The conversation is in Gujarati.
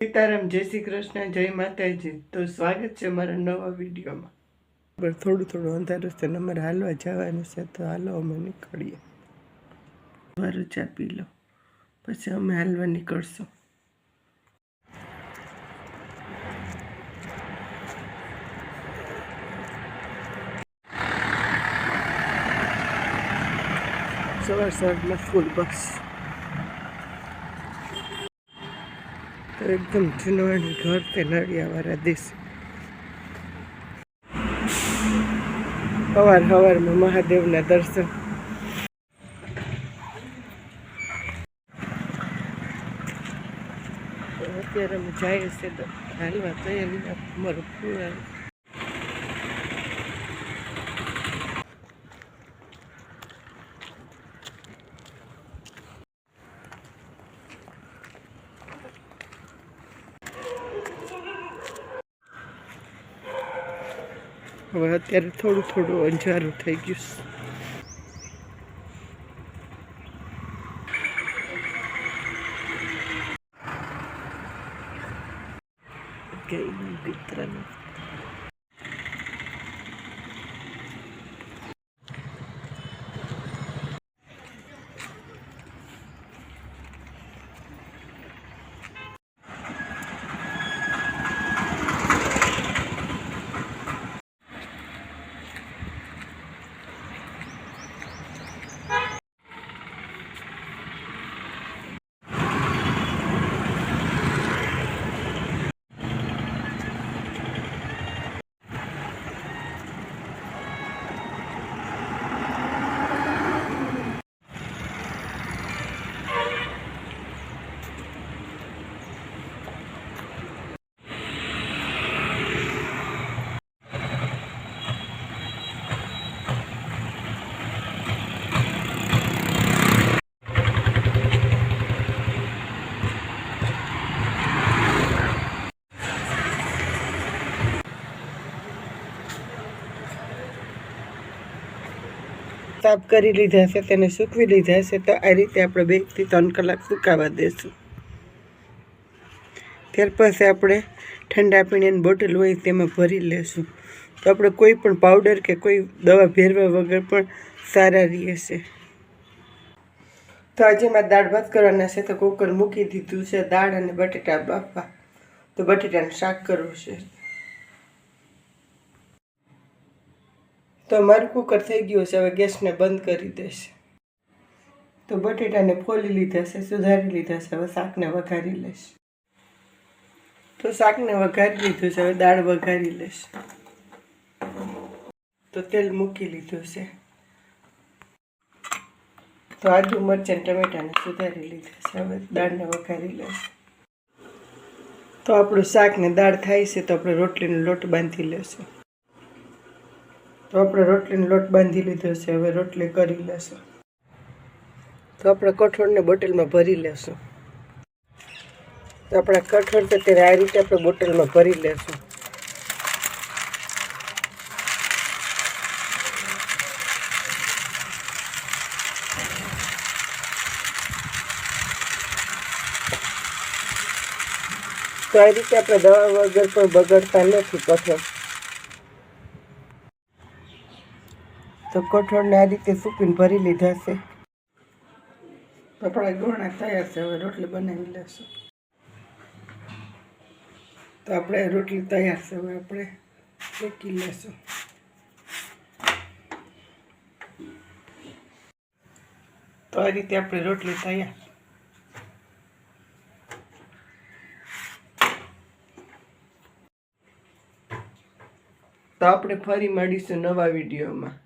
સીતારામ, જય શ્રી કૃષ્ણ, જય માતાજી। તો સ્વાગત છે મારા નવા વિડીયોમાં। થોડું અંધારું છે ને અમારે હાલવા જવાનું છે, તો હાલો અમે નીકળીએ। મારું ચા પી લો પછી અમે હાલવા નીકળશું। સવારમાં સ્કૂલ બસ તો એકદમ જૂનવાણી ઘર તે નળિયાવાળા દેશ। સવારમાં મહાદેવના દર્શન। અત્યારે અમે જઈએ છીએ તો હાલવા તૈયારી અમારું પૂરા। હવે અત્યારે થોડું અંધારું થઈ ગયું છે। મિત્રને સાફ કરી લીધા છે, તેને સૂકવી લીધા છે। તો આ રીતે આપણે 2 થી 3 કલાક સુકાવા દેશું। ત્યાર પછી આપણે ઠંડા પીણાની બોટલ હોય તેમાં ભરી લેશું। તો આપણે કોઈ પણ પાવડર કે કોઈ દવા ભેરવા વગર પણ સારા રહેશે। તો આજે મારે દાળ ભાત કરવાના છે, તો કુકર મૂકી દીધું છે। દાળ અને બટેટા બાફવા, તો બટેટાનું શાક કરવું છે। તો મારું કુકર થઈ ગયું છે, હવે ગેસને બંધ કરી દઈશ। તો બટેટાને ફોલી લીધા છે, સુધારી લીધા છે, હવે શાકને વઘારી લઈશ। તો શાકને વઘારી લીધું છે, હવે દાળ વઘારી લઈશ। તો તેલ મૂકી લીધું છે, તો આદુ મરચાં ટમેટાને સુધારી લીધા છે, હવે દાળને વઘારી લઈશ। તો આપણું શાક ને દાળ થાય છે, તો આપણે રોટલીનો લોટ બાંધી લેશું। તો આપણે રોટલીનો લોટ બાંધી લીધો છે, હવે રોટલી કરી લેશું। તો આપણે કઠોળને બોટલમાં ભરી લેશું। તો આપણા કઠોળ છે ત્યારે આ રીતે આપણે બોટલમાં ભરી લેશું। તો આ રીતે આપણે દવા વગર પણ બગડતા નથી કઠોળ। તો કઠોળને આ રીતે સૂકવીને ભરી લીધા છે। તો આપણા ગોળણા તૈયાર છે, હવે રોટલી બનાવી લેશું। તો આપણે રોટલી તૈયાર છે, હવે આપણે શેકી લેશું। તો આ રીતે આપણી રોટલી તૈયાર। તો આપણે ફરી મળીશું નવા વિડીયોમાં।